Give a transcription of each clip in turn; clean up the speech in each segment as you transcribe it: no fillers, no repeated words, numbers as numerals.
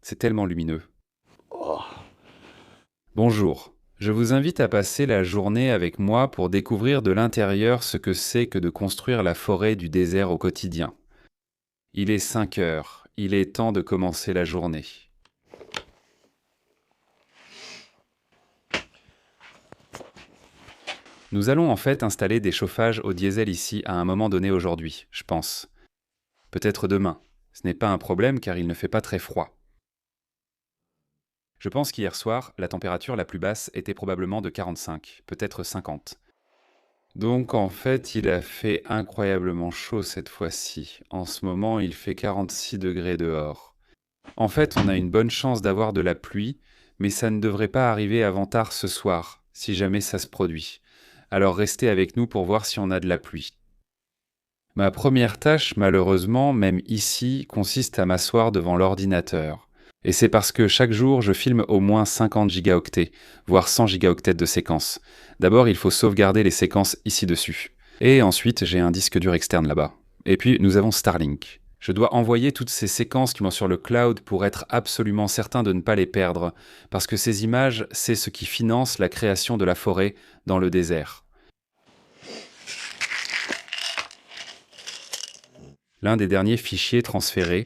C'est tellement lumineux. Oh, Bonjour. Je vous invite à passer la journée avec moi pour découvrir de l'intérieur ce que c'est que de construire la forêt du désert au quotidien. Il est 5 heures. Il est temps de commencer la journée. Nous allons en fait installer des chauffages au diesel ici à un moment donné aujourd'hui, je pense. Peut-être demain. Ce n'est pas un problème car il ne fait pas très froid. Je pense qu'hier soir, la température la plus basse était probablement de 45, peut-être 50. Donc en fait, il a fait incroyablement chaud cette fois-ci. En ce moment, il fait 46 degrés dehors. En fait, on a une bonne chance d'avoir de la pluie, mais ça ne devrait pas arriver avant tard ce soir, si jamais ça se produit. Alors restez avec nous pour voir si on a de la pluie. Ma première tâche, malheureusement, même ici, consiste à m'asseoir devant l'ordinateur. Et c'est parce que chaque jour, je filme au moins 50 gigaoctets, voire 100 gigaoctets de séquences. D'abord, il faut sauvegarder les séquences ici-dessus. Et ensuite, j'ai un disque dur externe là-bas. Et puis, nous avons Starlink. Je dois envoyer toutes ces séquences qui sont sur le cloud pour être absolument certain de ne pas les perdre, parce que ces images, c'est ce qui finance la création de la forêt dans le désert. L'un des derniers fichiers transférés,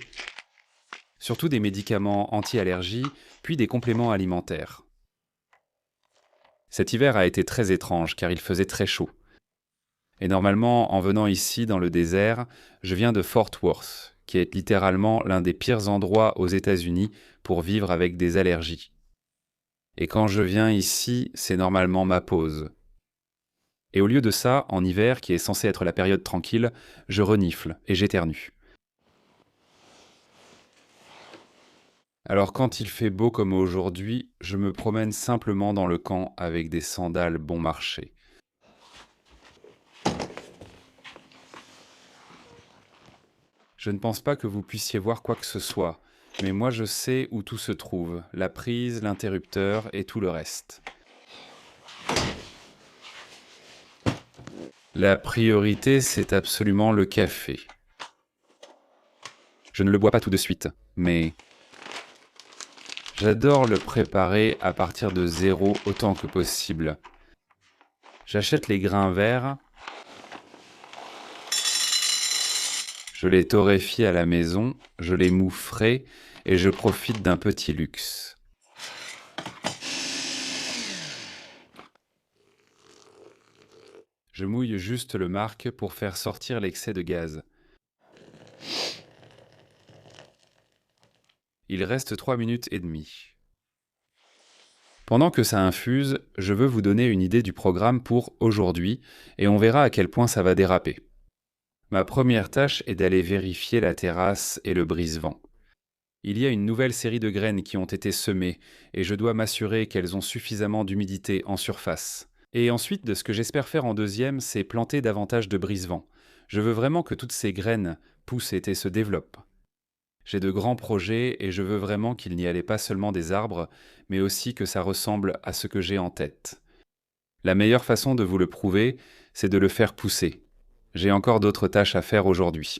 surtout des médicaments anti-allergie, puis des compléments alimentaires. Cet hiver a été très étrange car il faisait très chaud. Et normalement, en venant ici dans le désert, je viens de Fort Worth, qui est littéralement l'un des pires endroits aux États-Unis pour vivre avec des allergies. Et quand je viens ici, c'est normalement ma pause. Et au lieu de ça, en hiver, qui est censé être la période tranquille, je renifle et j'éternue. Alors quand il fait beau comme aujourd'hui, je me promène simplement dans le camp avec des sandales bon marché. Je ne pense pas que vous puissiez voir quoi que ce soit, mais moi je sais où tout se trouve, la prise, l'interrupteur et tout le reste. La priorité, c'est absolument le café. Je ne le bois pas tout de suite, mais j'adore le préparer à partir de zéro autant que possible. J'achète les grains verts, je les torréfie à la maison, je les moue frais et je profite d'un petit luxe. Je mouille juste le marc pour faire sortir l'excès de gaz. Il reste 3 minutes et demie. Pendant que ça infuse, je veux vous donner une idée du programme pour aujourd'hui et on verra à quel point ça va déraper. Ma première tâche est d'aller vérifier la terrasse et le brise-vent. Il y a une nouvelle série de graines qui ont été semées et je dois m'assurer qu'elles ont suffisamment d'humidité en surface. Et ensuite, de ce que j'espère faire en deuxième, c'est planter davantage de brise-vent. Je veux vraiment que toutes ces graines poussent et se développent. J'ai de grands projets et je veux vraiment qu'il n'y ait pas seulement des arbres, mais aussi que ça ressemble à ce que j'ai en tête. La meilleure façon de vous le prouver, c'est de le faire pousser. J'ai encore d'autres tâches à faire aujourd'hui.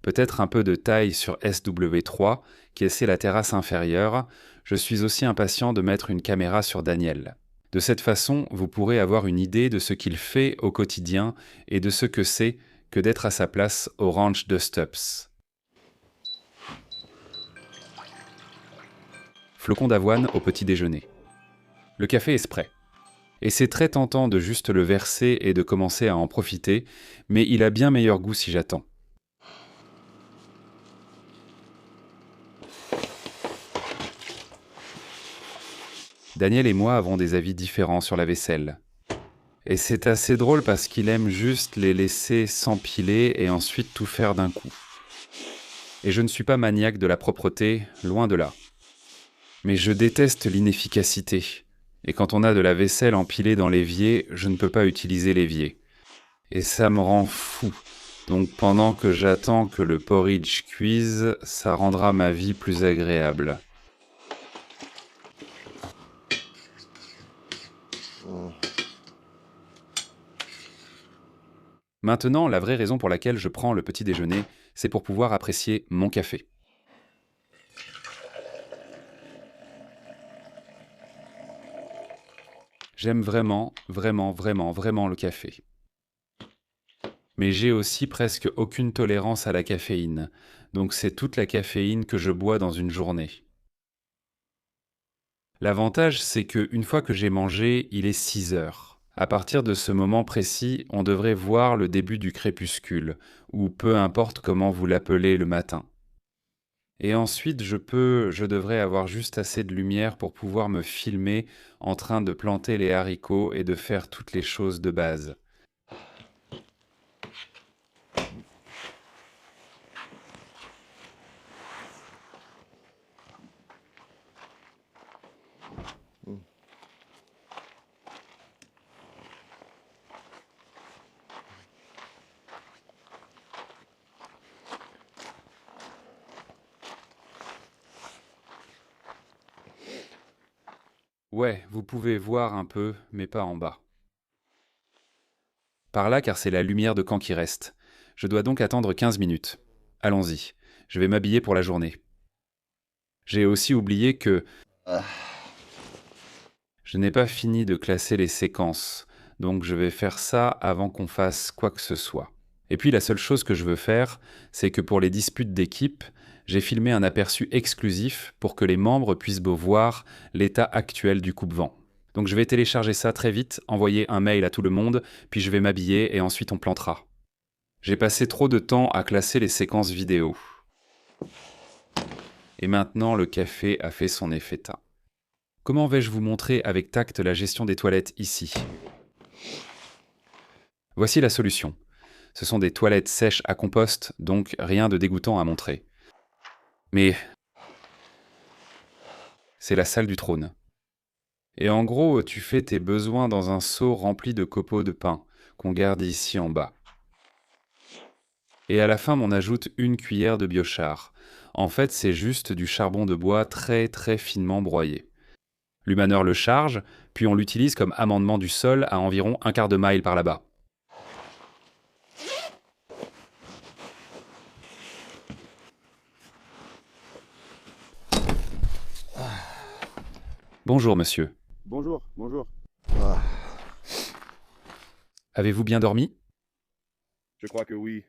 Peut-être un peu de taille sur SW3, qui est la terrasse inférieure. Je suis aussi impatient de mettre une caméra sur Daniel. De cette façon, vous pourrez avoir une idée de ce qu'il fait au quotidien et de ce que c'est que d'être à sa place au ranch de Stubbs. Flocon d'avoine au petit déjeuner. Le café est prêt. Et c'est très tentant de juste le verser et de commencer à en profiter, mais il a bien meilleur goût si j'attends. Daniel et moi avons des avis différents sur la vaisselle. Et c'est assez drôle parce qu'il aime juste les laisser s'empiler et ensuite tout faire d'un coup. Et je ne suis pas maniaque de la propreté, loin de là. Mais je déteste l'inefficacité. Et quand on a de la vaisselle empilée dans l'évier, je ne peux pas utiliser l'évier. Et ça me rend fou. Donc pendant que j'attends que le porridge cuise, ça rendra ma vie plus agréable. Maintenant, la vraie raison pour laquelle je prends le petit déjeuner, c'est pour pouvoir apprécier mon café. J'aime vraiment, vraiment, vraiment, vraiment le café. Mais j'ai aussi presque aucune tolérance à la caféine, donc c'est toute la caféine que je bois dans une journée. L'avantage, c'est que une fois que j'ai mangé, il est 6 heures. À partir de ce moment précis, on devrait voir le début du crépuscule, ou peu importe comment vous l'appelez le matin. Et ensuite, je devrais avoir juste assez de lumière pour pouvoir me filmer en train de planter les haricots et de faire toutes les choses de base. Ouais, vous pouvez voir un peu, mais pas en bas. Par là, car c'est la lumière de camp qui reste. Je dois donc attendre 15 minutes. Allons-y, je vais m'habiller pour la journée. J'ai aussi oublié que je n'ai pas fini de classer les séquences, donc je vais faire ça avant qu'on fasse quoi que ce soit. Et puis la seule chose que je veux faire, c'est que pour les disputes d'équipe, j'ai filmé un aperçu exclusif pour que les membres puissent voir l'état actuel du coupe-vent. Donc je vais télécharger ça très vite, envoyer un mail à tout le monde, puis je vais m'habiller et ensuite on plantera. J'ai passé trop de temps à classer les séquences vidéo. Et maintenant le café a fait son effet tas. Comment vais-je vous montrer avec tact la gestion des toilettes ici ? Voici la solution. Ce sont des toilettes sèches à compost, donc rien de dégoûtant à montrer. Mais c'est la salle du trône. Et en gros, tu fais tes besoins dans un seau rempli de copeaux de pin, qu'on garde ici en bas. Et à la fin, on ajoute une cuillère de biochar. En fait, c'est juste du charbon de bois très très finement broyé. L'humaneur le charge, puis on l'utilise comme amendement du sol à environ un quart de mile par là-bas. Bonjour, monsieur. Bonjour, bonjour. Avez-vous bien dormi ? Je crois que oui.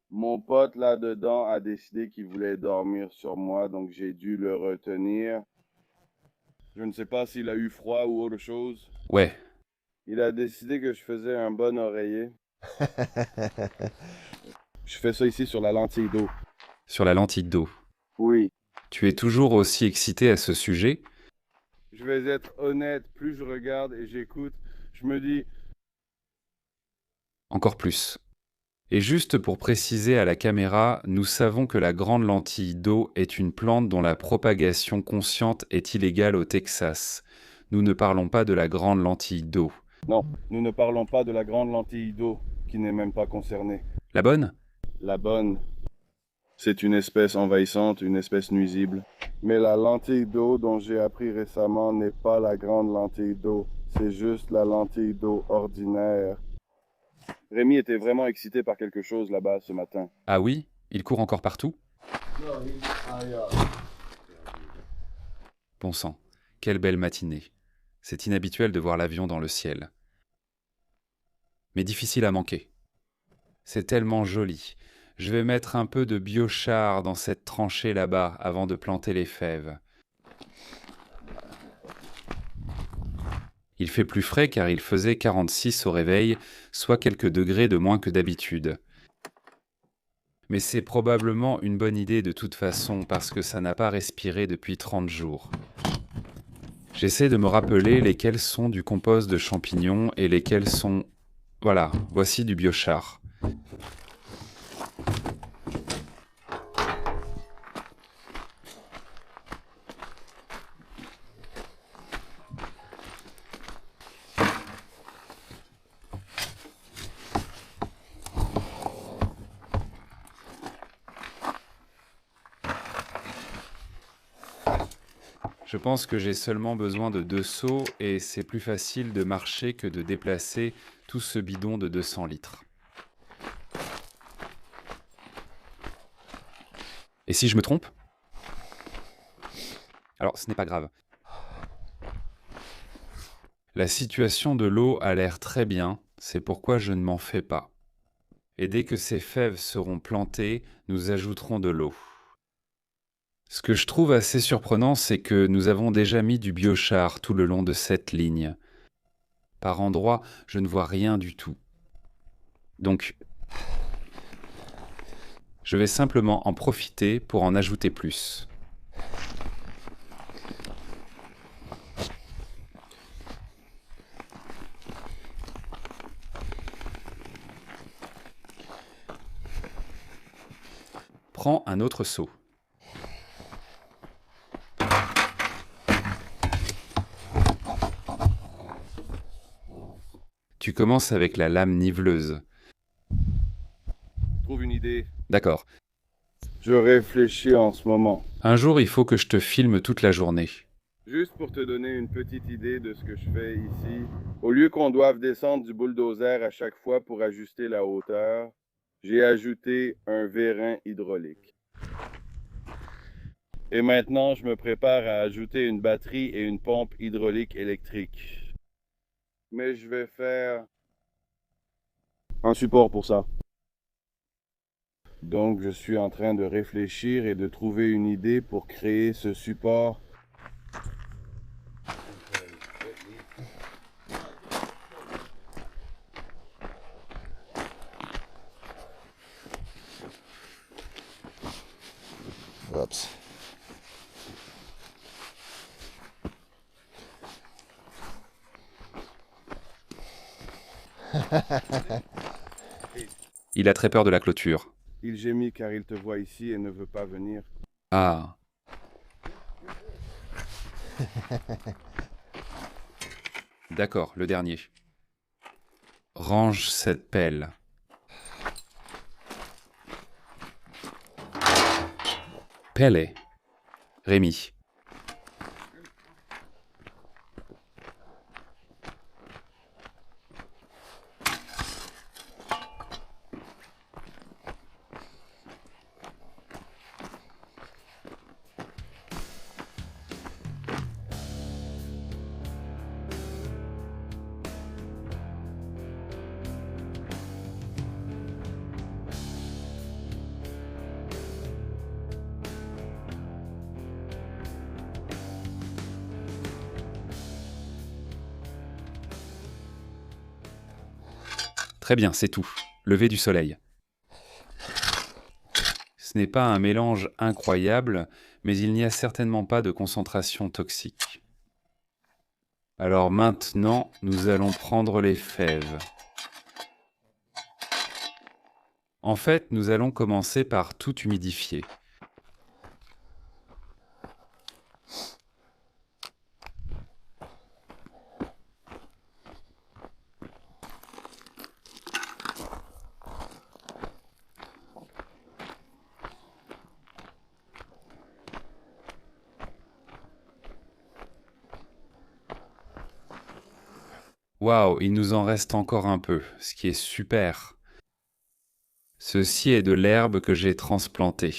Mon pote là-dedans a décidé qu'il voulait dormir sur moi, donc j'ai dû le retenir. Je ne sais pas s'il a eu froid ou autre chose. Ouais, Il a décidé que je faisais un bon oreiller. Je fais ça ici sur la lentille d'eau. sur la lentille d'eau. Oui. Tu es toujours aussi excité à ce sujet ? Je vais être honnête, plus je regarde et j'écoute, je me dis, Encore plus. Et juste pour préciser à la caméra, nous savons que la grande lentille d'eau est une plante dont la propagation consciente est illégale au Texas. Nous ne parlons pas de la grande lentille d'eau. non, nous ne parlons pas de la grande lentille d'eau qui n'est même pas concernée. La bonne ? La bonne, c'est une espèce envahissante, une espèce nuisible. Mais la lentille d'eau dont j'ai appris récemment n'est pas la grande lentille d'eau, c'est juste la lentille d'eau ordinaire. Rémi était vraiment excité par quelque chose là-bas ce matin. Ah oui ? Il court encore partout ? Bon sang, quelle belle matinée. C'est inhabituel de voir l'avion dans le ciel. Mais difficile à manquer. C'est tellement joli. Je vais mettre un peu de biochar dans cette tranchée là-bas avant de planter les fèves. Il fait plus frais car il faisait 46 au réveil, soit quelques degrés de moins que d'habitude. Mais c'est probablement une bonne idée de toute façon parce que ça n'a pas respiré depuis 30 jours. J'essaie de me rappeler lesquels sont du compost de champignons et lesquels sont... Voilà, voici du biochar. Je pense que j'ai seulement besoin de 2 seaux et c'est plus facile de marcher que de déplacer tout ce bidon de 200 litres. Et si je me trompe ? Alors, ce n'est pas grave. La situation de l'eau a l'air très bien, c'est pourquoi je ne m'en fais pas. Et dès que ces fèves seront plantées, nous ajouterons de l'eau. Ce que je trouve assez surprenant, c'est que nous avons déjà mis du biochar tout le long de cette ligne. Par endroits, je ne vois rien du tout. Donc, je vais simplement en profiter pour en ajouter plus. Prends un autre seau. Tu commences avec la lame niveleuse. Trouve une idée. D'accord. Je réfléchis en ce moment. Un jour, il faut que je te filme toute la journée. Juste pour te donner une petite idée de ce que je fais ici, au lieu qu'on doive descendre du bulldozer à chaque fois pour ajuster la hauteur, j'ai ajouté un vérin hydraulique. Et maintenant, je me prépare à ajouter une batterie et une pompe hydraulique électrique. Mais je vais faire un support pour ça. Donc, je suis en train de réfléchir et de trouver une idée pour créer ce support. Oups. Il a très peur de la clôture. Il gémit car il te voit ici et ne veut pas venir. Ah. D'accord, le dernier. Range cette pelle. Pelle. Rémi. Très bien, c'est tout. Lever du soleil. Ce n'est pas un mélange incroyable, mais il n'y a certainement pas de concentration toxique. Alors maintenant, nous allons prendre les fèves. En fait, nous allons commencer par tout humidifier. Waouh, il nous en reste encore un peu, ce qui est super. Ceci est de l'herbe que j'ai transplantée.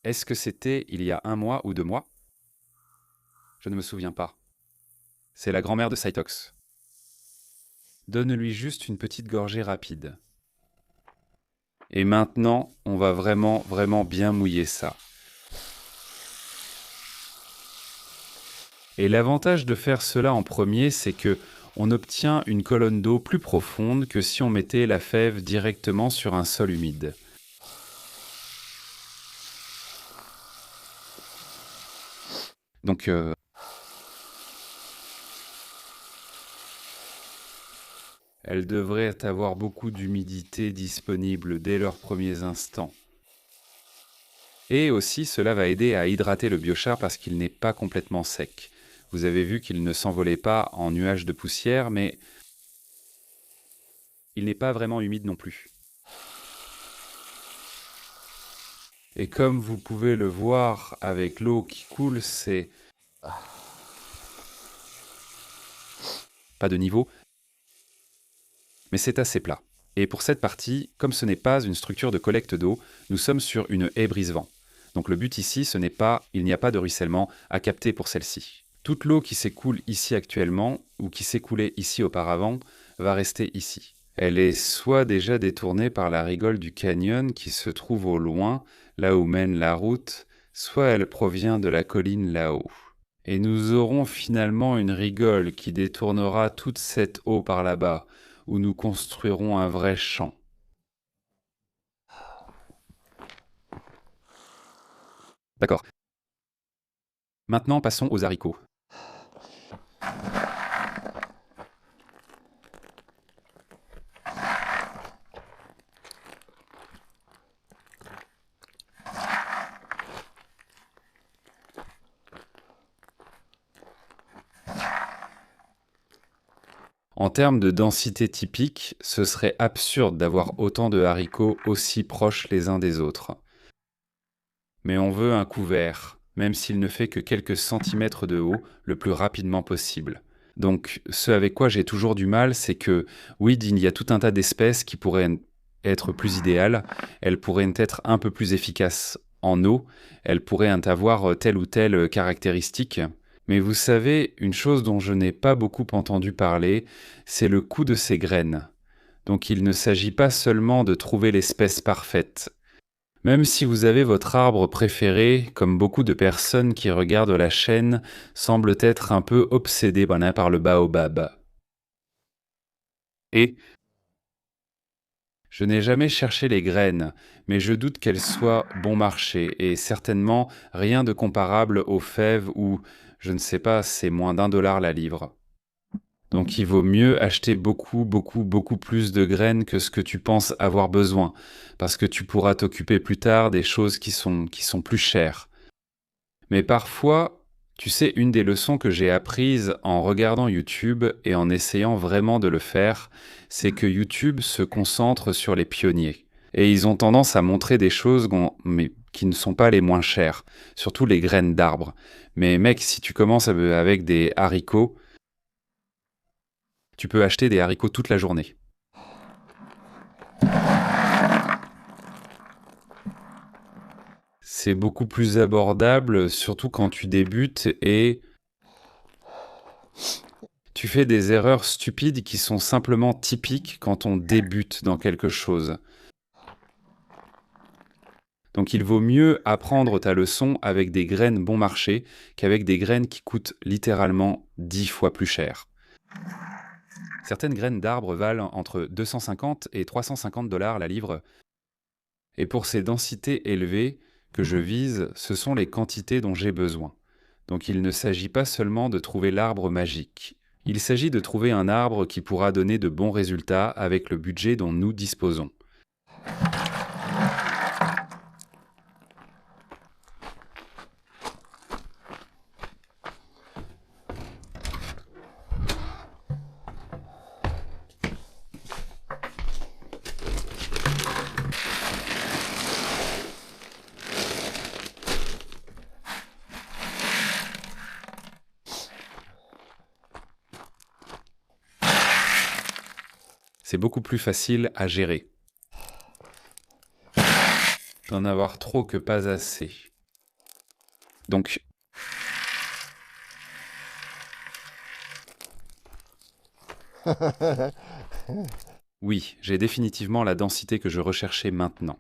Est-ce que c'était il y a 1 mois ou 2 mois? Je ne me souviens pas. C'est la grand-mère de Cytox. Donne-lui juste une petite gorgée rapide. Et maintenant, on va vraiment bien mouiller ça. Et l'avantage de faire cela en premier, c'est que on obtient une colonne d'eau plus profonde que si on mettait la fève directement sur un sol humide. Donc, elles devraient avoir beaucoup d'humidité disponible dès leurs premiers instants. Et aussi, cela va aider à hydrater le biochar parce qu'il n'est pas complètement sec. Vous avez vu qu'il ne s'envolait pas en nuages de poussière, mais il n'est pas vraiment humide non plus. Et comme vous pouvez le voir avec l'eau qui coule, c'est pas de niveau, mais c'est assez plat. Et pour cette partie, comme ce n'est pas une structure de collecte d'eau, nous sommes sur une haie brise-vent. Donc le but ici, il n'y a pas de ruissellement à capter pour celle-ci. Toute l'eau qui s'écoule ici actuellement, ou qui s'écoulait ici auparavant, va rester ici. Elle est soit déjà détournée par la rigole du canyon qui se trouve au loin, là où mène la route, soit elle provient de la colline là-haut. Et nous aurons finalement une rigole qui détournera toute cette eau par là-bas, où nous construirons un vrai champ. D'accord. Maintenant, passons aux haricots. En termes de densité typique, ce serait absurde d'avoir autant de haricots aussi proches les uns des autres. Mais on veut un couvert, même s'il ne fait que quelques centimètres de haut, le plus rapidement possible. Donc, ce avec quoi j'ai toujours du mal, c'est que, oui, il y a tout un tas d'espèces qui pourraient être plus idéales, elles pourraient être un peu plus efficaces en eau, elles pourraient avoir telle ou telle caractéristique. Mais vous savez, une chose dont je n'ai pas beaucoup entendu parler, c'est le coût de ces graines. Donc il ne s'agit pas seulement de trouver l'espèce parfaite. Même si vous avez votre arbre préféré, comme beaucoup de personnes qui regardent la chaîne semblent être un peu obsédées par le baobab. Et je n'ai jamais cherché les graines, mais je doute qu'elles soient bon marché, et certainement rien de comparable aux fèves où, je ne sais pas, c'est moins d'1 $ la livre. Donc il vaut mieux acheter beaucoup plus de graines que ce que tu penses avoir besoin, parce que tu pourras t'occuper plus tard des choses qui sont plus chères. Mais parfois, tu sais, une des leçons que j'ai apprises en regardant YouTube et en essayant vraiment de le faire, c'est que YouTube se concentre sur les pionniers. Et ils ont tendance à montrer des choses mais qui ne sont pas les moins chères, surtout les graines d'arbres. Mais mec, si tu commences avec des haricots, tu peux acheter des haricots toute la journée. C'est beaucoup plus abordable, surtout quand tu débutes et tu fais des erreurs stupides qui sont simplement typiques quand on débute dans quelque chose. Donc il vaut mieux apprendre ta leçon avec des graines bon marché qu'avec des graines qui coûtent littéralement 10 fois plus cher. Certaines graines d'arbres valent entre 250 et 350 $ la livre. Et pour ces densités élevées que je vise, ce sont les quantités dont j'ai besoin. Donc il ne s'agit pas seulement de trouver l'arbre magique. Il s'agit de trouver un arbre qui pourra donner de bons résultats avec le budget dont nous disposons. C'est beaucoup plus facile à gérer. D'en avoir trop que pas assez. Donc, oui, j'ai définitivement la densité que je recherchais maintenant.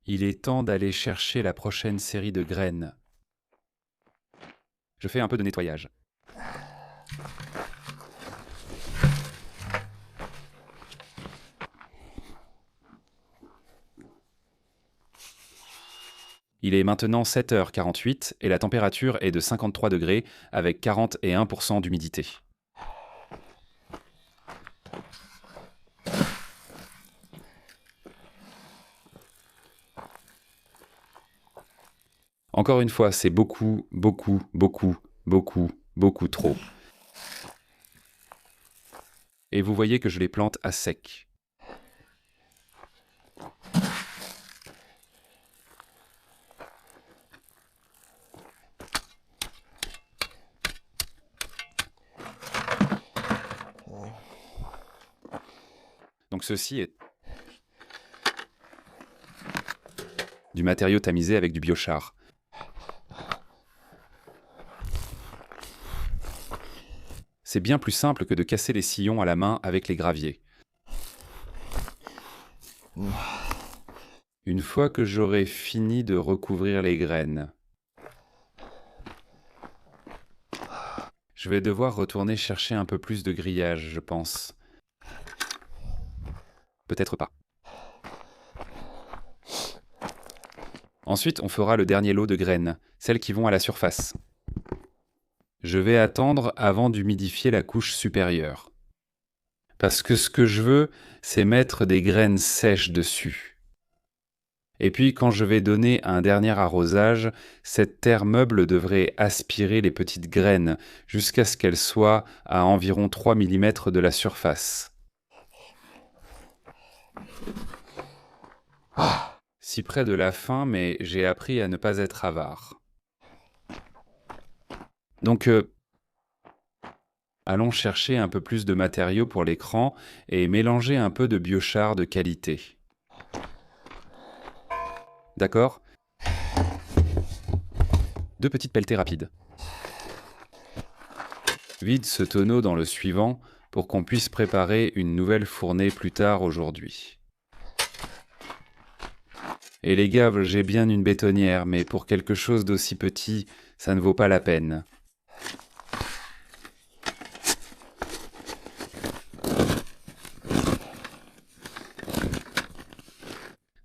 Il est temps d'aller chercher la prochaine série de graines. Je fais un peu de nettoyage. Il est maintenant 7h48 et la température est de 53 degrés avec 41% d'humidité. Encore une fois, c'est beaucoup trop. Et vous voyez que je les plante à sec. ceci est du matériau tamisé avec du biochar. C'est bien plus simple que de casser les sillons à la main avec les graviers. Une fois que j'aurai fini de recouvrir les graines, je vais devoir retourner chercher un peu plus de grillage, je pense. Peut-être pas. Ensuite, on fera le dernier lot de graines, celles qui vont à la surface. Je vais attendre avant d'humidifier la couche supérieure. Parce que ce que je veux, c'est mettre des graines sèches dessus. Et puis, quand je vais donner un dernier arrosage, cette terre meuble devrait aspirer les petites graines jusqu'à ce qu'elles soient à environ 3 mm de la surface. Si près de la fin, mais j'ai appris à ne pas être avare. Donc, allons chercher un peu plus de matériaux pour l'écran et mélanger un peu de biochar de qualité. D'accord ? 2 petites pelletées rapides. Vide ce tonneau dans le suivant pour qu'on puisse préparer une nouvelle fournée plus tard aujourd'hui. Et les gars, j'ai bien une bétonnière, mais pour quelque chose d'aussi petit, ça ne vaut pas la peine.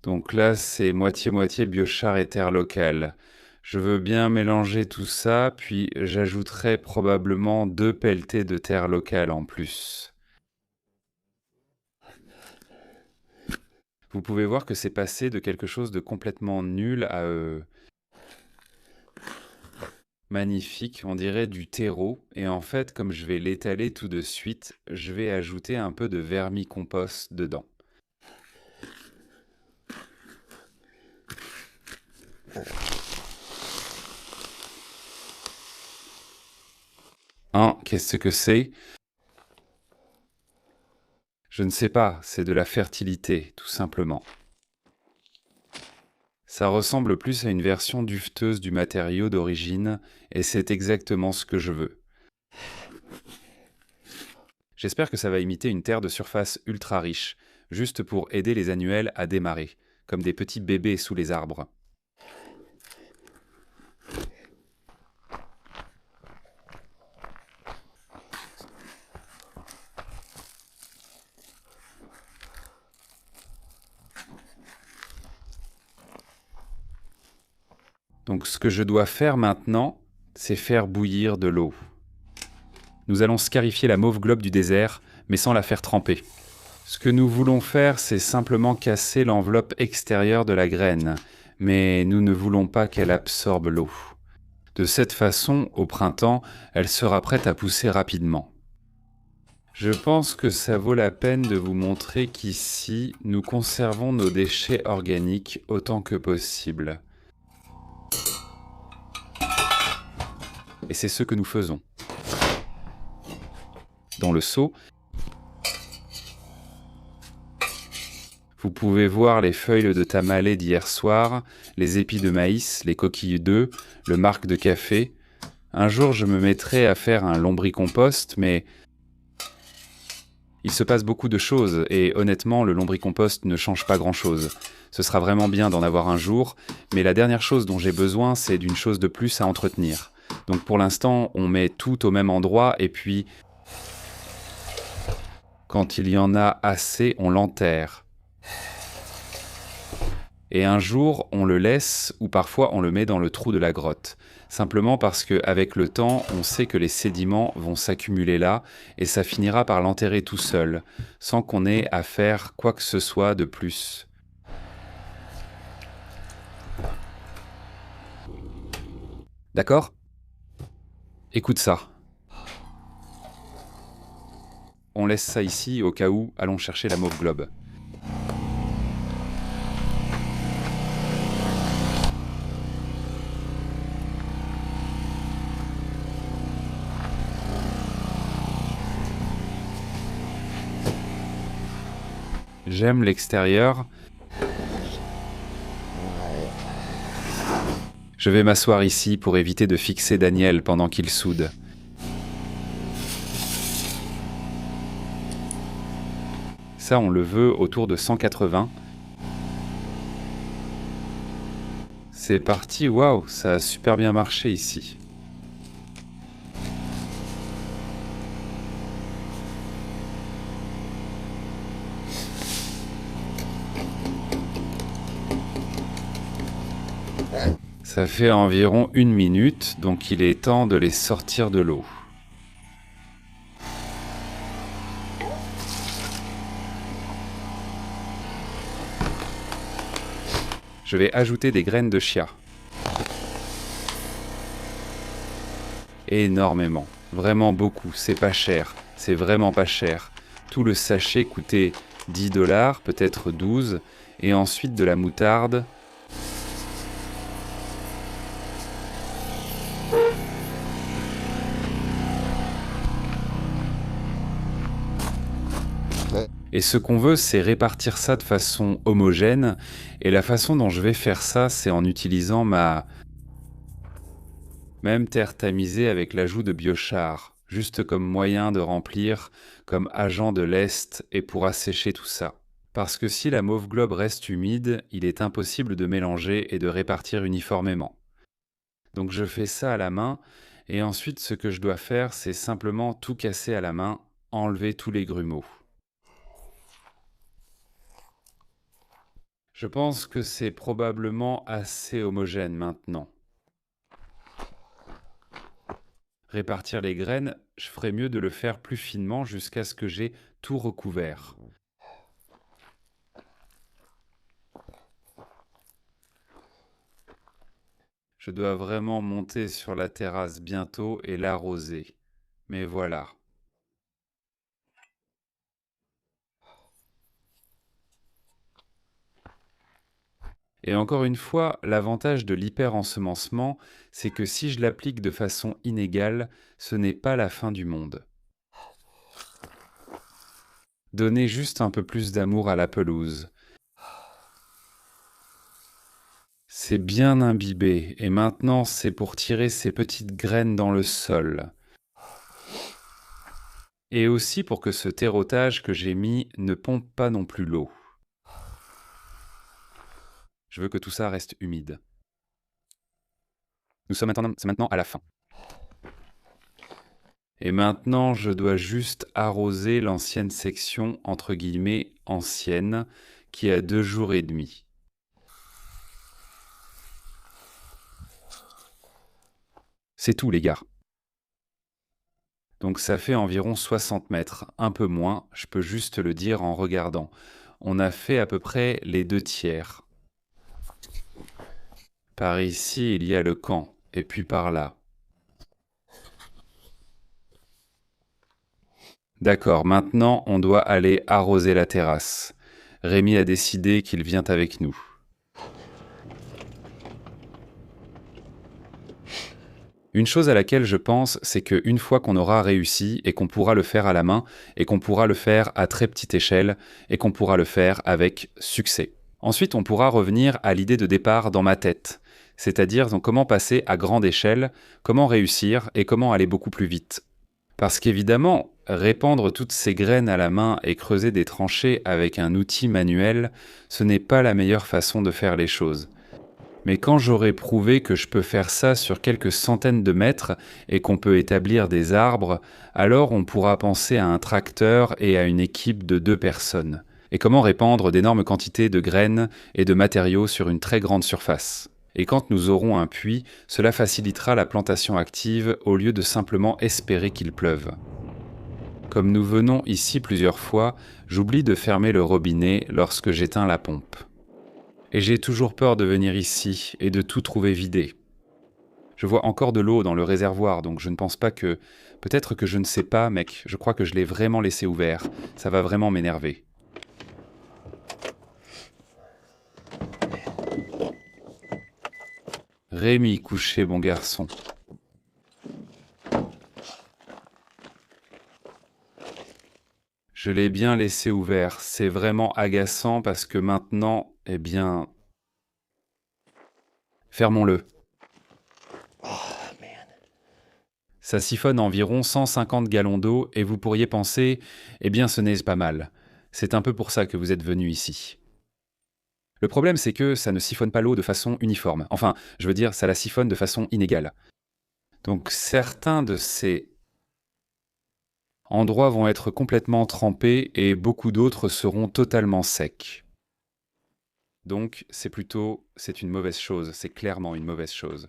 Donc là, c'est moitié-moitié biochar et terre locale. Je veux bien mélanger tout ça, puis j'ajouterai probablement 2 pelletées de terre locale en plus. Vous pouvez voir que c'est passé de quelque chose de complètement nul à magnifique, on dirait du terreau. Et en fait, comme je vais l'étaler tout de suite, je vais ajouter un peu de vermicompost dedans. Qu'est-ce que c'est ? Je ne sais pas, c'est de la fertilité, tout simplement. Ça ressemble plus à une version duveteuse du matériau d'origine, et c'est exactement ce que je veux. J'espère que ça va imiter une terre de surface ultra riche, juste pour aider les annuels à démarrer, comme des petits bébés sous les arbres. Donc ce que je dois faire maintenant, c'est faire bouillir de l'eau. Nous allons scarifier la mauve globe du désert, mais sans la faire tremper. Ce que nous voulons faire, c'est simplement casser l'enveloppe extérieure de la graine, mais nous ne voulons pas qu'elle absorbe l'eau. De cette façon, au printemps, elle sera prête à pousser rapidement. Je pense que ça vaut la peine de vous montrer qu'ici, nous conservons nos déchets organiques autant que possible. Et c'est ce que nous faisons. Dans le seau, vous pouvez voir les feuilles de tamalé d'hier soir, les épis de maïs, les coquilles d'œufs, le marc de café. Un jour, je me mettrai à faire un lombricompost, mais il se passe beaucoup de choses et honnêtement, le lombricompost ne change pas grand-chose. Ce sera vraiment bien d'en avoir un jour, mais la dernière chose dont j'ai besoin, c'est d'une chose de plus à entretenir. Donc pour l'instant, on met tout au même endroit et puis, quand il y en a assez, on l'enterre. Et un jour, on le laisse ou parfois on le met dans le trou de la grotte. Simplement parce qu'avec le temps, on sait que les sédiments vont s'accumuler là et ça finira par l'enterrer tout seul, sans qu'on ait à faire quoi que ce soit de plus. D'accord ? Écoute ça. On laisse ça ici au cas où, allons chercher la mauve globe. J'aime l'extérieur. Je vais m'asseoir ici pour éviter de fixer Daniel pendant qu'il soude. Ça, on le veut autour de 180. C'est parti, waouh, ça a super bien marché ici. Ça fait environ 1 minute, donc il est temps de les sortir de l'eau. Je vais ajouter des graines de chia. Énormément, vraiment beaucoup, c'est pas cher, c'est vraiment pas cher. Tout le sachet coûtait 10 $, peut-être 12, et ensuite de la moutarde. Et ce qu'on veut, c'est répartir ça de façon homogène, et la façon dont je vais faire ça, c'est en utilisant ma même terre tamisée avec l'ajout de biochar, juste comme moyen de remplir, comme agent de lest et pour assécher tout ça. Parce que si la mauve globe reste humide, il est impossible de mélanger et de répartir uniformément. Donc je fais ça à la main, et ensuite ce que je dois faire, c'est simplement tout casser à la main, enlever tous les grumeaux. Je pense que c'est probablement assez homogène maintenant. Répartir les graines, je ferais mieux de le faire plus finement jusqu'à ce que j'ai tout recouvert. Je dois vraiment monter sur la terrasse bientôt et l'arroser. Mais voilà. Et encore une fois, l'avantage de l'hyper-ensemencement, c'est que si je l'applique de façon inégale, ce n'est pas la fin du monde. Donnez juste un peu plus d'amour à la pelouse. C'est bien imbibé, et maintenant c'est pour tirer ces petites graines dans le sol. Et aussi pour que ce terreautage que j'ai mis ne pompe pas non plus l'eau. Je veux que tout ça reste humide. C'est maintenant à la fin. Et maintenant, je dois juste arroser l'ancienne section, entre guillemets, ancienne, qui a 2 jours et demi. C'est tout, les gars. Donc ça fait environ 60 mètres, un peu moins, je peux juste le dire en regardant. On a fait à peu près les 2/3. Par ici, il y a le camp, et puis par là. D'accord, maintenant on doit aller arroser la terrasse. Rémi a décidé qu'il vient avec nous. Une chose à laquelle je pense, c'est qu'une fois qu'on aura réussi et qu'on pourra le faire à la main, et qu'on pourra le faire à très petite échelle, et qu'on pourra le faire avec succès. Ensuite, on pourra revenir à l'idée de départ dans ma tête, c'est-à-dire donc comment passer à grande échelle, comment réussir et comment aller beaucoup plus vite. Parce qu'évidemment, répandre toutes ces graines à la main et creuser des tranchées avec un outil manuel, ce n'est pas la meilleure façon de faire les choses. Mais quand j'aurai prouvé que je peux faire ça sur quelques centaines de mètres et qu'on peut établir des arbres, alors on pourra penser à un tracteur et à une équipe de 2 personnes. Et comment répandre d'énormes quantités de graines et de matériaux sur une très grande surface. Et quand nous aurons un puits, cela facilitera la plantation active au lieu de simplement espérer qu'il pleuve. Comme nous venons ici plusieurs fois, j'oublie de fermer le robinet lorsque j'éteins la pompe. Et j'ai toujours peur de venir ici et de tout trouver vidé. Je vois encore de l'eau dans le réservoir, donc je ne pense pas que... Peut-être que je ne sais pas, mec, je crois que je l'ai vraiment laissé ouvert. Ça va vraiment m'énerver. Rémi, couché, bon garçon. Je l'ai bien laissé ouvert. C'est vraiment agaçant parce que maintenant, eh bien... Fermons-le. Ça siphonne environ 150 gallons d'eau et vous pourriez penser, eh bien ce n'est pas mal. C'est un peu pour ça que vous êtes venu ici. Le problème c'est que ça ne siphonne pas l'eau de façon uniforme. Enfin, je veux dire, ça la siphonne de façon inégale. Donc certains de ces endroits vont être complètement trempés et beaucoup d'autres seront totalement secs. Donc c'est une mauvaise chose, c'est clairement une mauvaise chose.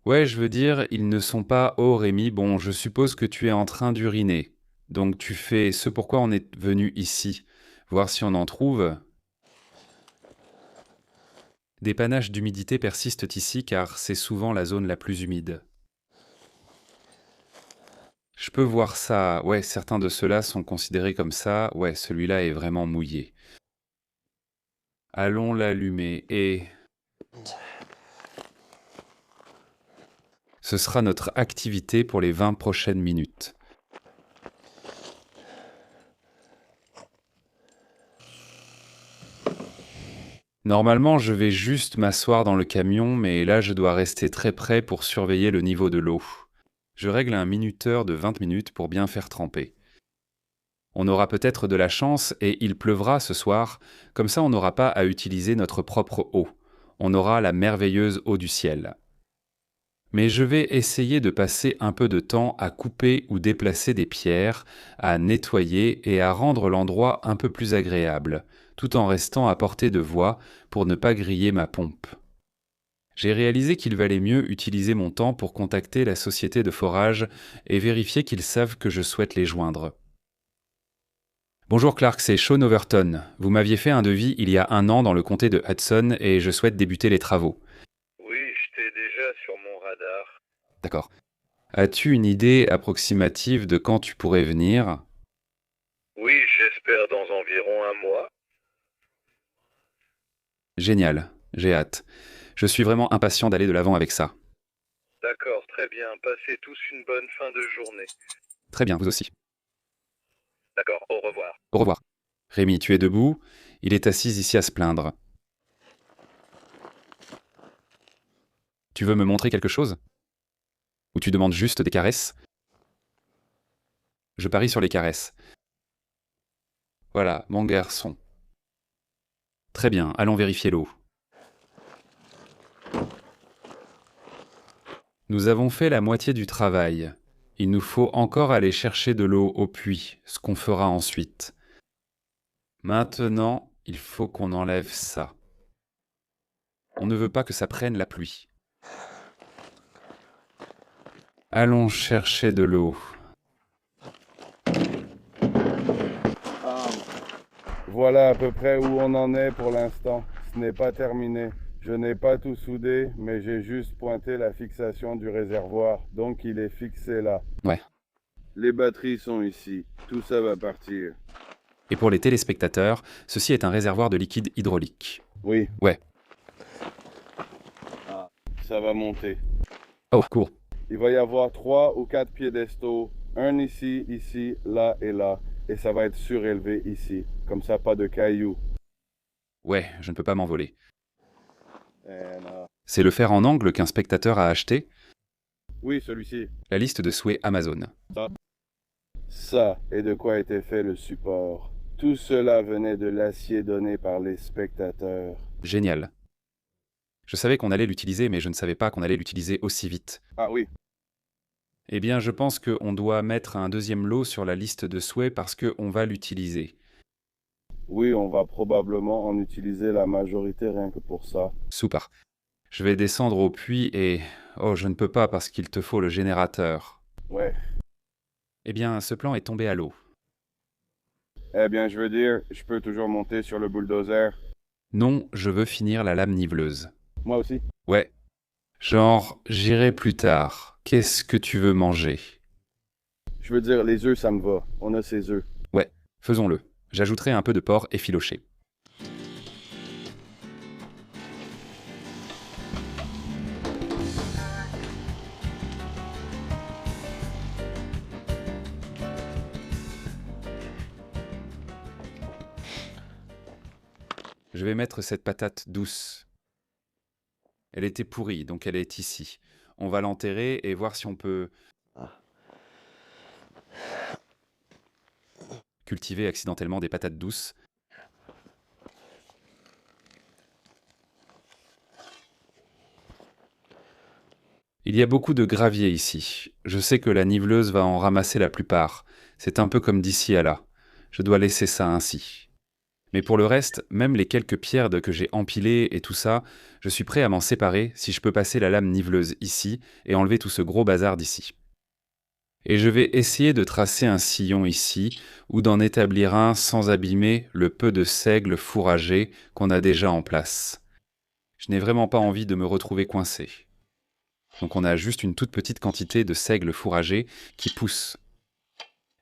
Ouais, je veux dire, ils ne sont pas... Oh Rémi, bon, je suppose que tu es en train d'uriner. Donc tu fais ce pourquoi on est venu ici. Voir si on en trouve. Des panaches d'humidité persistent ici car c'est souvent la zone la plus humide. Je peux voir ça. Ouais, certains de ceux-là sont considérés comme ça. Ouais, celui-là est vraiment mouillé. Allons l'allumer et... Ce sera notre activité pour les 20 prochaines minutes. Normalement, je vais juste m'asseoir dans le camion, mais là, je dois rester très près pour surveiller le niveau de l'eau. Je règle un minuteur de 20 minutes pour bien faire tremper. On aura peut-être de la chance et il pleuvra ce soir, comme ça on n'aura pas à utiliser notre propre eau. On aura la merveilleuse eau du ciel. Mais je vais essayer de passer un peu de temps à couper ou déplacer des pierres, à nettoyer et à rendre l'endroit un peu plus agréable, tout en restant à portée de voix pour ne pas griller ma pompe. J'ai réalisé qu'il valait mieux utiliser mon temps pour contacter la société de forage et vérifier qu'ils savent que je souhaite les joindre. Bonjour Clark, c'est Sean Overton. Vous m'aviez fait un devis il y a 1 an dans le comté de Hudson et je souhaite débuter les travaux. Oui, j'étais déjà sur mon radar. D'accord. As-tu une idée approximative de quand tu pourrais venir ? Oui, j'espère dans environ 1 mois. Génial, j'ai hâte. Je suis vraiment impatient d'aller de l'avant avec ça. D'accord, très bien. Passez tous une bonne fin de journée. Très bien, vous aussi. D'accord, au revoir. Au revoir. Rémi, tu es debout. Il est assis ici à se plaindre. Tu veux me montrer quelque chose ? Ou tu demandes juste des caresses ? Je parie sur les caresses. Voilà, mon garçon. Très bien, allons vérifier l'eau. Nous avons fait la moitié du travail. Il nous faut encore aller chercher de l'eau au puits, ce qu'on fera ensuite. Maintenant, il faut qu'on enlève ça. On ne veut pas que ça prenne la pluie. Allons chercher de l'eau. Voilà à peu près où on en est pour l'instant. Ce n'est pas terminé. Je n'ai pas tout soudé, mais j'ai juste pointé la fixation du réservoir. Donc il est fixé là. Ouais. Les batteries sont ici. Tout ça va partir. Et pour les téléspectateurs, ceci est un réservoir de liquide hydraulique. Oui. Ouais. Ça va monter. Oh, cool. Il va y avoir 3 ou 4 piédestaux. Un ici, ici, là et là. Et ça va être surélevé ici. Comme ça, pas de cailloux. Ouais, je ne peux pas m'envoler. And, C'est le fer en angle qu'un spectateur a acheté. oui, celui-ci. La liste de souhaits Amazon. Ça est de quoi était fait le support. Tout cela venait de l'acier donné par les spectateurs. Génial. Je savais qu'on allait l'utiliser, mais je ne savais pas qu'on allait l'utiliser aussi vite. Ah oui. Eh bien, je pense qu'on doit mettre un deuxième lot sur la liste de souhaits parce qu'on va l'utiliser. Oui, on va probablement en utiliser la majorité rien que pour ça. Super. Je vais descendre au puits et... Oh, je ne peux pas parce qu'il te faut le générateur. Ouais. Eh bien, ce plan est tombé à l'eau. Eh bien, je veux dire, je peux toujours monter sur le bulldozer. Non, je veux finir la lame niveleuse. Moi aussi. Ouais. Genre, j'irai plus tard. Qu'est-ce que tu veux manger ? Je veux dire, les œufs, ça me va. On a ces œufs. Ouais, faisons-le. J'ajouterai un peu de porc effiloché. Je vais mettre cette patate douce. Elle était pourrie, donc elle est ici. On va l'enterrer et voir si on peut cultiver accidentellement des patates douces. Il y a beaucoup de gravier ici. Je sais que la niveleuse va en ramasser la plupart. C'est un peu comme d'ici à là. Je dois laisser ça ainsi. Mais pour le reste, même les quelques pierres que j'ai empilées et tout ça, je suis prêt à m'en séparer si je peux passer la lame niveleuse ici et enlever tout ce gros bazar d'ici. Et je vais essayer de tracer un sillon ici, ou d'en établir un sans abîmer le peu de seigle fourragé qu'on a déjà en place. Je n'ai vraiment pas envie de me retrouver coincé. Donc on a juste une toute petite quantité de seigle fourragé qui pousse.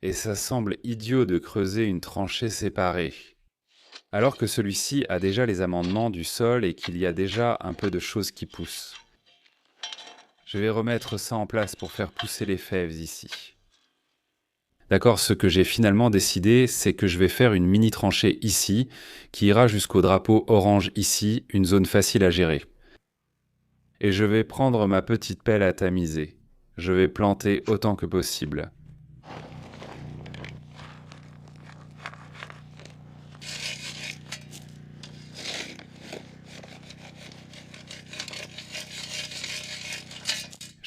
Et ça semble idiot de creuser une tranchée séparée. Alors que celui-ci a déjà les amendements du sol et qu'il y a déjà un peu de choses qui poussent. Je vais remettre ça en place pour faire pousser les fèves ici. D'accord, ce que j'ai finalement décidé, c'est que je vais faire une mini tranchée ici, qui ira jusqu'au drapeau orange ici, une zone facile à gérer. Et je vais prendre ma petite pelle à tamiser. Je vais planter autant que possible.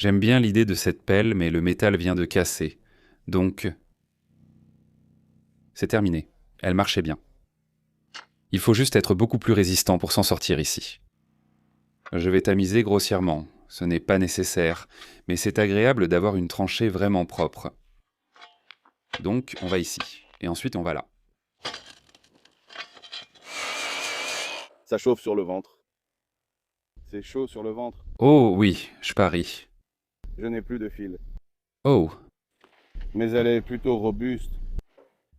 J'aime bien l'idée de cette pelle, mais le métal vient de casser. Donc, c'est terminé. Elle marchait bien. Il faut juste être beaucoup plus résistant pour s'en sortir ici. Je vais tamiser grossièrement. Ce n'est pas nécessaire, mais c'est agréable d'avoir une tranchée vraiment propre. Donc, on va ici. Et ensuite, on va là. Ça chauffe sur le ventre. C'est chaud sur le ventre. Oh oui, je parie. Je n'ai plus de fil. Oh, Mais elle est plutôt robuste.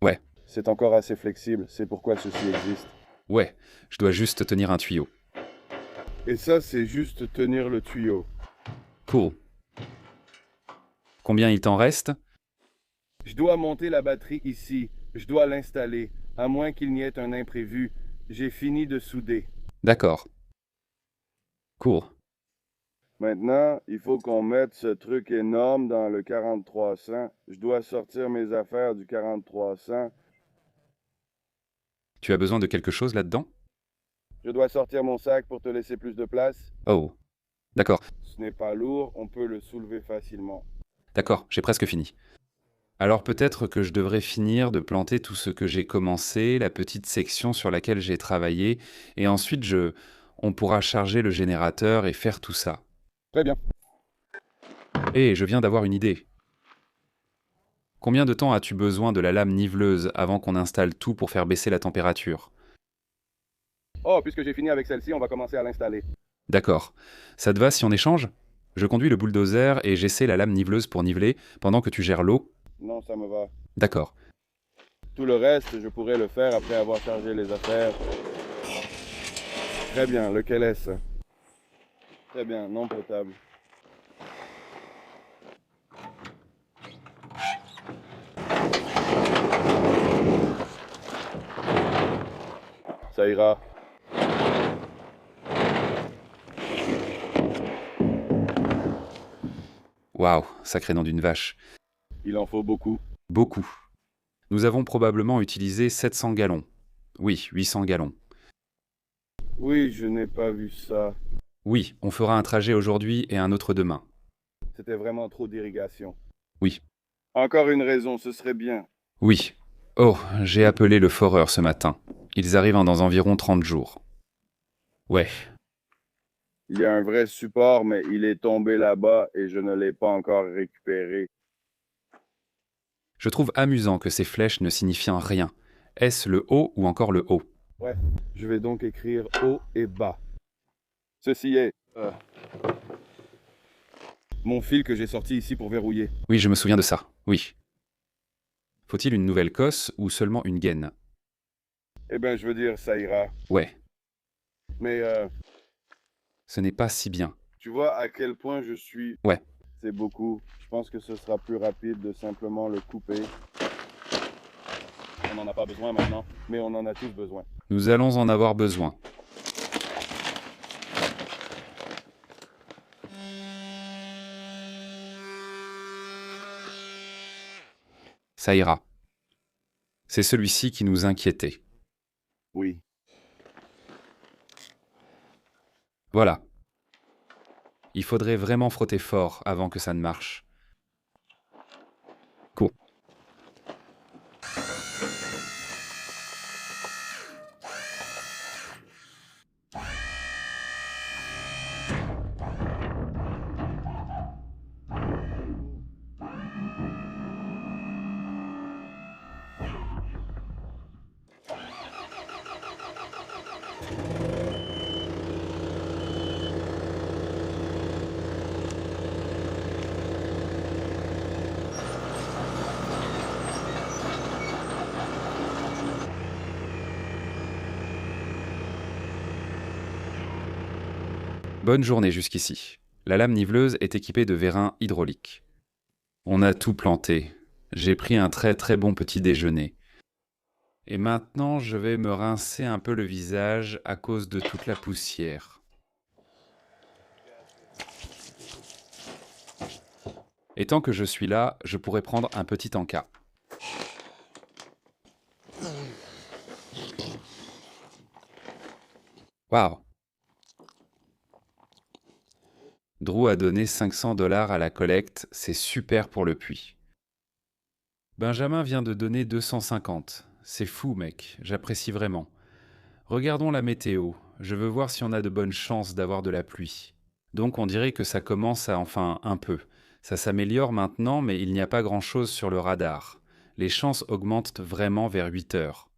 ouais, C'est encore assez flexible. C'est pourquoi ceci existe. ouais, je dois juste tenir un tuyau. Et ça, c'est juste tenir le tuyau. Cool. Combien il t'en reste? Je dois monter la batterie ici. Je dois l'installer. À moins qu'il n'y ait un imprévu. J'ai fini de souder. D'accord. Cool. Maintenant, il faut qu'on mette ce truc énorme dans le 4300. Je dois sortir mes affaires du 4300. Tu as besoin de quelque chose là-dedans? Je dois sortir mon sac pour te laisser plus de place. Oh. D'accord, Ce n'est pas lourd, on peut le soulever facilement. d'accord, j'ai presque fini. Alors peut-être que je devrais finir de planter tout ce que j'ai commencé, la petite section sur laquelle j'ai travaillé, et ensuite on pourra charger le générateur et faire tout ça. Très bien. Et je viens d'avoir une idée. Combien de temps as-tu besoin de la lame niveleuse avant qu'on installe tout pour faire baisser la température? Oh, puisque j'ai fini avec celle-ci, on va commencer à l'installer. D'accord. Ça te va si on échange? Je conduis le bulldozer et j'essaie la lame niveleuse pour niveler pendant que tu gères l'eau. Non, ça me va. D'accord. Tout le reste, je pourrais le faire après avoir chargé les affaires. Très bien, lequel est-ce? Très bien, non potable. Ça ira. Waouh, sacré nom d'une vache. Il en faut beaucoup. Beaucoup. Nous avons probablement utilisé 700 gallons. Oui, 800 gallons. Oui, je n'ai pas vu ça. Oui, on fera un trajet aujourd'hui et un autre demain. C'était vraiment trop d'irrigation. Oui. Encore une raison, ce serait bien. Oui. Oh, j'ai appelé le foreur ce matin. Ils arrivent dans environ 30 jours. Ouais. Il y a un vrai support, mais il est tombé là-bas et je ne l'ai pas encore récupéré. Je trouve amusant que ces flèches ne signifient rien. Est-ce le haut ou encore le haut? Ouais, je vais donc écrire haut et bas. Ceci est mon fil que j'ai sorti ici pour verrouiller. Oui, je me souviens de ça. Oui. Faut-il une nouvelle cosse ou seulement une gaine? Eh bien, je veux dire, ça ira. Ouais, Mais ce n'est pas si bien. tu vois à quel point je suis... Ouais. C'est beaucoup. Je pense que ce sera plus rapide de simplement le couper. on n'en a pas besoin maintenant, mais on en a tous besoin. Nous allons en avoir besoin. Ça ira. C'est celui-ci qui nous inquiétait. Oui. Voilà. Il faudrait vraiment frotter fort avant que ça ne marche. Cool. Bonne journée jusqu'ici. La lame niveleuse est équipée de vérins hydrauliques. On a tout planté. J'ai pris un très très bon petit déjeuner. Et maintenant, je vais me rincer un peu le visage à cause de toute la poussière. Et tant que je suis là, je pourrais prendre un petit encas. Waouh! Drew a donné 500$ à la collecte, c'est super pour le puits. Benjamin vient de donner 250. C'est fou, mec, j'apprécie vraiment. Regardons la météo, je veux voir si on a de bonnes chances d'avoir de la pluie. Donc on dirait que ça commence à, enfin, un peu. Ça s'améliore maintenant, mais il n'y a pas grand-chose sur le radar. Les chances augmentent vraiment vers 8 heures.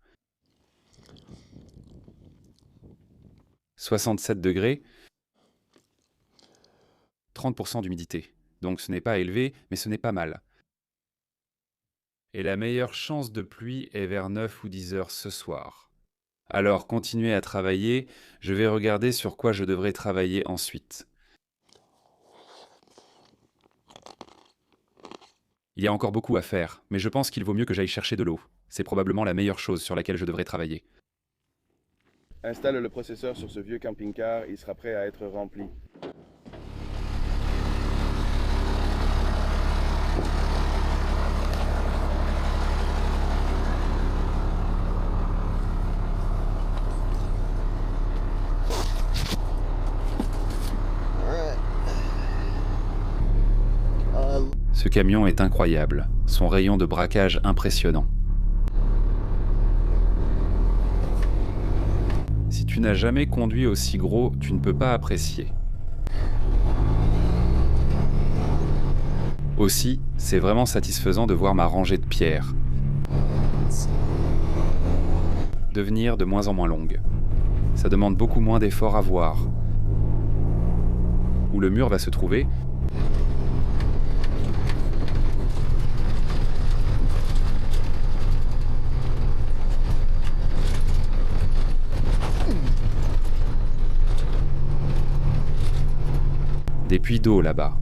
67 degrés, 30% d'humidité. Donc ce n'est pas élevé, mais ce n'est pas mal. Et la meilleure chance de pluie est vers 9 ou 10 heures ce soir. Alors continuez à travailler, je vais regarder sur quoi je devrais travailler ensuite. Il y a encore beaucoup à faire, mais je pense qu'il vaut mieux que j'aille chercher de l'eau. C'est probablement la meilleure chose sur laquelle je devrais travailler. Installe le processeur sur ce vieux camping-car, il sera prêt à être rempli. Ce camion est incroyable, son rayon de braquage impressionnant. Si tu n'as jamais conduit aussi gros, tu ne peux pas apprécier. Aussi, c'est vraiment satisfaisant de voir ma rangée de pierres devenir de moins en moins longue. Ça demande beaucoup moins d'efforts à voir. Où le mur va se trouver, des puits d'eau là-bas.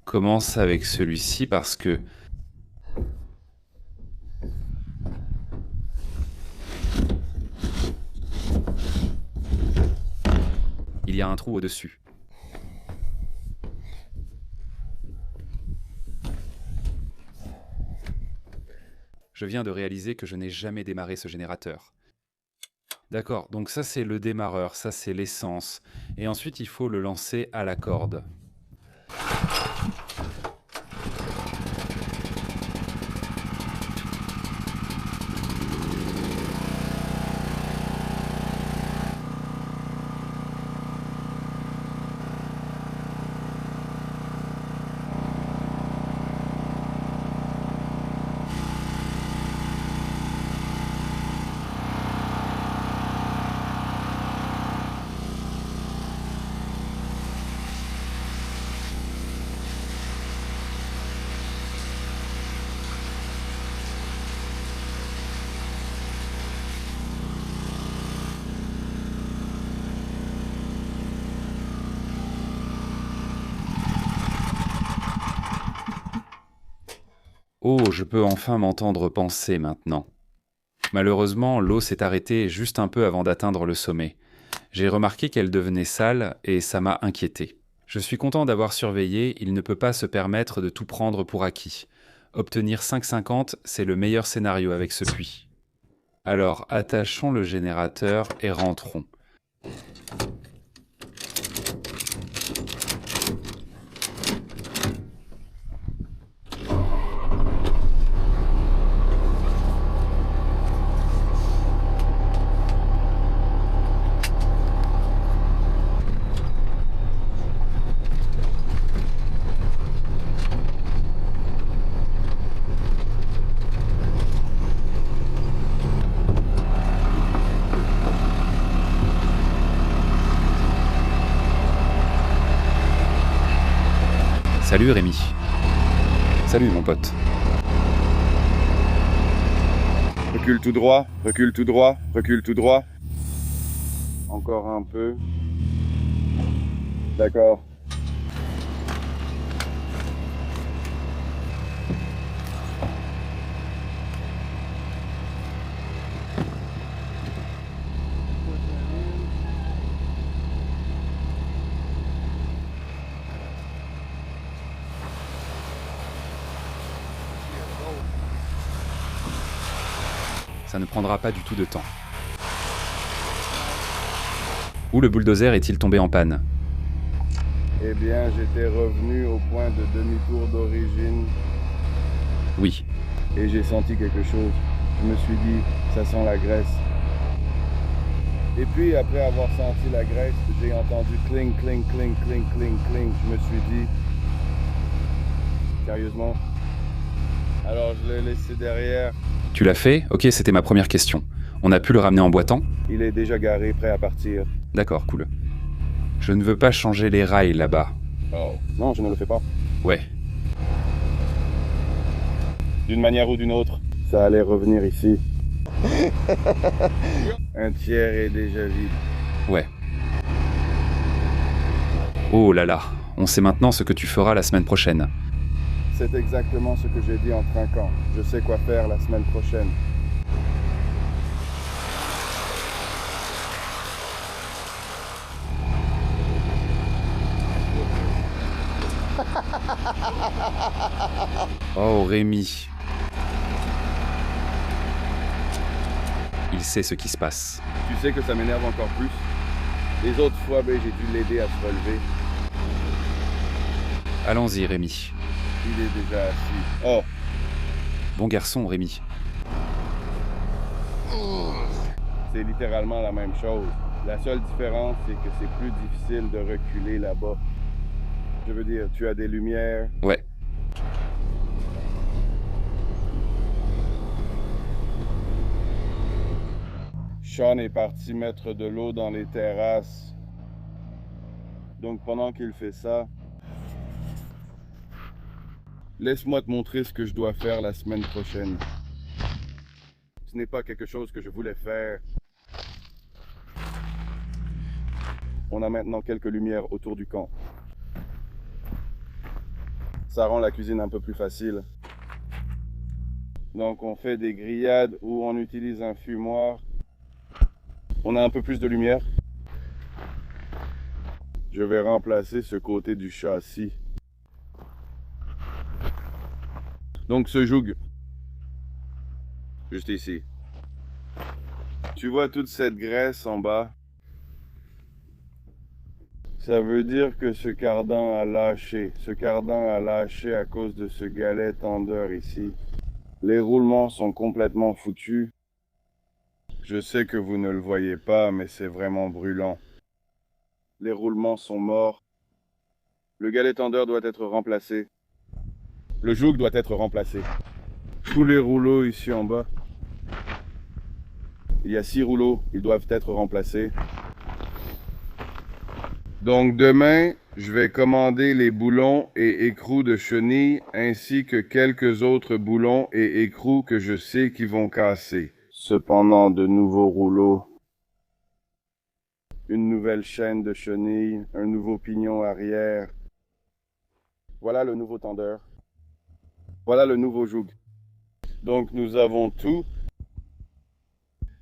Commence avec celui-ci parce que il y a un trou au-dessus. Je viens de réaliser que je n'ai jamais démarré ce générateur. D'accord, donc ça c'est le démarreur, ça c'est l'essence. Et ensuite il faut le lancer à la corde. Oh, je peux enfin m'entendre penser maintenant. Malheureusement, l'eau s'est arrêtée juste un peu avant d'atteindre le sommet. J'ai remarqué qu'elle devenait sale et ça m'a inquiété. Je suis content d'avoir surveillé, il ne peut pas se permettre de tout prendre pour acquis. Obtenir 5,50, c'est le meilleur scénario avec ce puits. Alors, attachons le générateur et rentrons. Salut Rémi. Salut mon pote. Recule tout droit, recule tout droit, recule tout droit. Encore un peu. D'accord. Ça ne prendra pas du tout de temps. Où le bulldozer est-il tombé en panne? Eh bien, j'étais revenu au point de demi-tour d'origine Oui. et j'ai senti quelque chose. Je me suis dit, ça sent la graisse. Et puis, après avoir senti la graisse, j'ai entendu cling, cling, cling, cling, cling, cling. Je me suis dit, sérieusement? Alors, je l'ai laissé derrière. Tu l'as fait? Ok, c'était ma première question. On a pu le ramener en boitant? Il est déjà garé, prêt à partir. D'accord, cool. Je ne veux pas changer les rails là-bas. Oh. Non, je ne le fais pas. Ouais. D'une manière ou d'une autre, ça allait revenir ici. Un tiers est déjà vide. Ouais. Oh là là, on sait maintenant ce que tu feras la semaine prochaine. C'est exactement ce que j'ai dit en trinquant. Je sais quoi faire la semaine prochaine. Oh Rémi. Il sait ce qui se passe. Tu sais que ça m'énerve encore plus. Les autres fois, j'ai dû l'aider à se relever. Allons-y Rémi. Il est déjà assis. Oh, Bon garçon Rémi. c'est littéralement la même chose. La seule différence, c'est que c'est plus difficile de reculer là-bas. Je veux dire, tu as des lumières. Ouais. Sean est parti mettre de l'eau dans les terrasses. Donc pendant qu'il fait ça, laisse-moi te montrer ce que je dois faire la semaine prochaine. Ce n'est pas quelque chose que je voulais faire. On a maintenant quelques lumières autour du camp. Ça rend la cuisine un peu plus facile. Donc on fait des grillades où on utilise un fumoir. On a un peu plus de lumière. Je vais remplacer ce côté du châssis. Donc ce joug, juste ici. Tu vois toute cette graisse en bas? Ça veut dire que ce cardan a lâché. Ce cardan a lâché à cause de ce galet tendeur ici. Les roulements sont complètement foutus. Je sais que vous ne le voyez pas, mais c'est vraiment brûlant. Les roulements sont morts. Le galet tendeur doit être remplacé. Le joug doit être remplacé. Tous les rouleaux ici en bas. Il y a 6 rouleaux, ils doivent être remplacés. Donc demain, je vais commander les boulons et écrous de chenilles ainsi que quelques autres boulons et écrous que je sais qui vont casser. Cependant, de nouveaux rouleaux, une nouvelle chaîne de chenilles, un nouveau pignon arrière. Voilà le nouveau tendeur. Voilà le nouveau joug. Donc nous avons tout.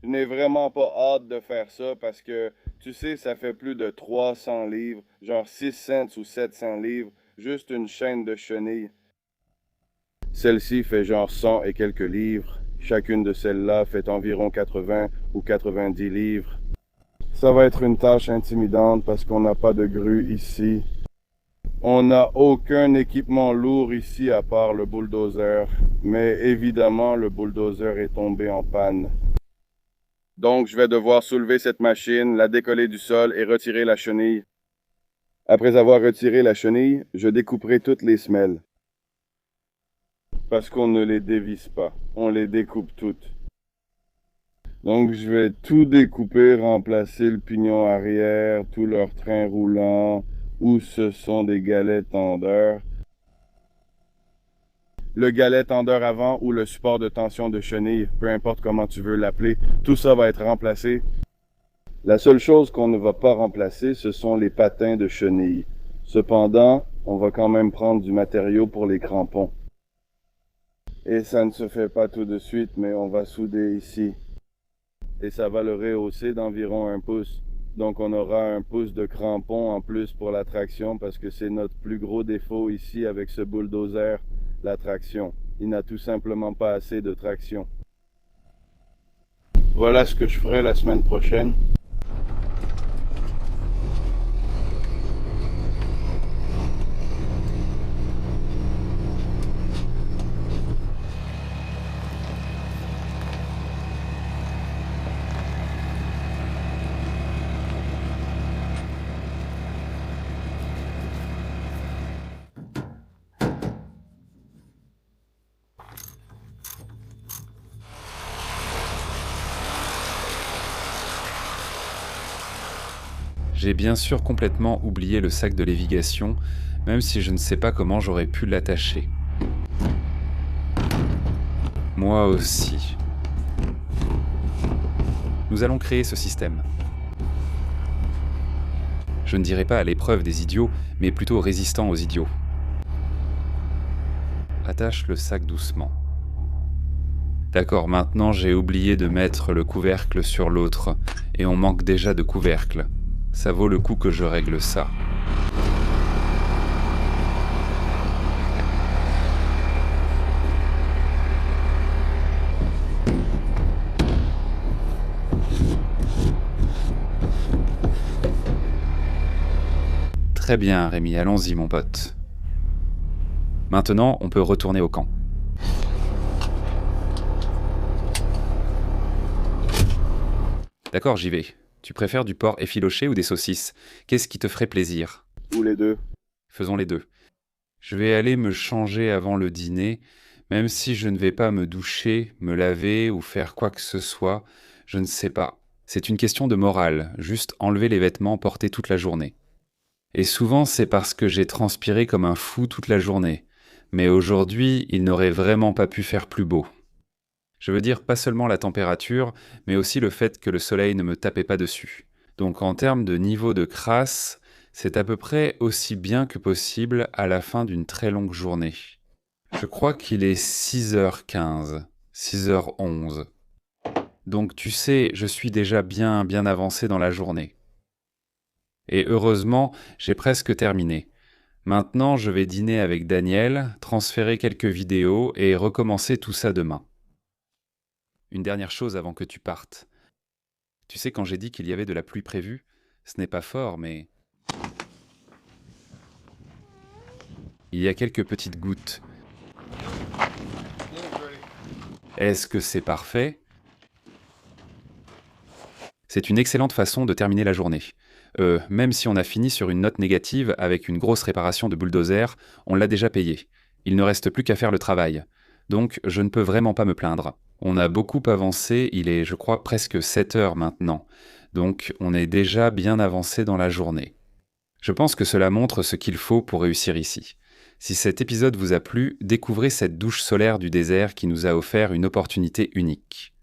Je n'ai vraiment pas hâte de faire ça parce que, tu sais, ça fait plus de 300 livres, genre 6 cents ou 700 livres, juste une chaîne de chenilles. Celle-ci fait genre 100 et quelques livres. Chacune de celles-là fait environ 80 ou 90 livres. Ça va être une tâche intimidante parce qu'on n'a pas de grue ici. On n'a aucun équipement lourd ici à part le bulldozer. Mais évidemment, le bulldozer est tombé en panne. Donc, je vais devoir soulever cette machine, la décoller du sol et retirer la chenille. Après avoir retiré la chenille, je découperai toutes les semelles. Parce qu'on ne les dévisse pas, on les découpe toutes. Donc, je vais tout découper, remplacer le pignon arrière, tout leur train roulant, où ce sont des galets tendeurs. Le galet tendeur avant ou le support de tension de chenille, peu importe comment tu veux l'appeler, tout ça va être remplacé. La seule chose qu'on ne va pas remplacer, ce sont les patins de chenille. Cependant, on va quand même prendre du matériau pour les crampons. Et ça ne se fait pas tout de suite, mais on va souder ici. Et ça va le rehausser d'environ 1 pouce. Donc on aura 1 pouce de crampon en plus pour la traction parce que c'est notre plus gros défaut ici avec ce bulldozer, la traction. Il n'a tout simplement pas assez de traction. Voilà ce que je ferai la semaine prochaine. J'ai bien sûr complètement oublié le sac de lévigation, même si je ne sais pas comment j'aurais pu l'attacher. Moi aussi. Nous allons créer ce système. Je ne dirais pas à l'épreuve des idiots, mais plutôt résistant aux idiots. Attache le sac doucement. D'accord, maintenant j'ai oublié de mettre le couvercle sur l'autre, et on manque déjà de couvercle. Ça vaut le coup que je règle ça. Très bien, Rémi, allons-y, mon pote. Maintenant, on peut retourner au camp. D'accord, j'y vais. Tu préfères du porc effiloché ou des saucisses? Qu'est-ce qui te ferait plaisir? Ou les deux. Faisons les deux. Je vais aller me changer avant le dîner, même si je ne vais pas me doucher, me laver ou faire quoi que ce soit, je ne sais pas. C'est une question de morale, juste enlever les vêtements portés toute la journée. Et souvent c'est parce que j'ai transpiré comme un fou toute la journée. Mais aujourd'hui, il n'aurait vraiment pas pu faire plus beau. Je veux dire pas seulement la température, mais aussi le fait que le soleil ne me tapait pas dessus. Donc en termes de niveau de crasse, c'est à peu près aussi bien que possible à la fin d'une très longue journée. Je crois qu'il est 6h15, 6h11. Donc tu sais, je suis déjà bien avancé dans la journée. Et heureusement, j'ai presque terminé. Maintenant, je vais dîner avec Daniel, transférer quelques vidéos et recommencer tout ça demain. Une dernière chose avant que tu partes. Tu sais, quand j'ai dit qu'il y avait de la pluie prévue, ce n'est pas fort, mais... il y a quelques petites gouttes. Est-ce que c'est parfait? C'est une excellente façon de terminer la journée. Même si on a fini sur une note négative avec une grosse réparation de bulldozer, on l'a déjà payé. Il ne reste plus qu'à faire le travail. Donc, je ne peux vraiment pas me plaindre. On a beaucoup avancé, il est, je crois, presque 7 heures maintenant. Donc, on est déjà bien avancé dans la journée. Je pense que cela montre ce qu'il faut pour réussir ici. Si cet épisode vous a plu, découvrez cette douche solaire du désert qui nous a offert une opportunité unique.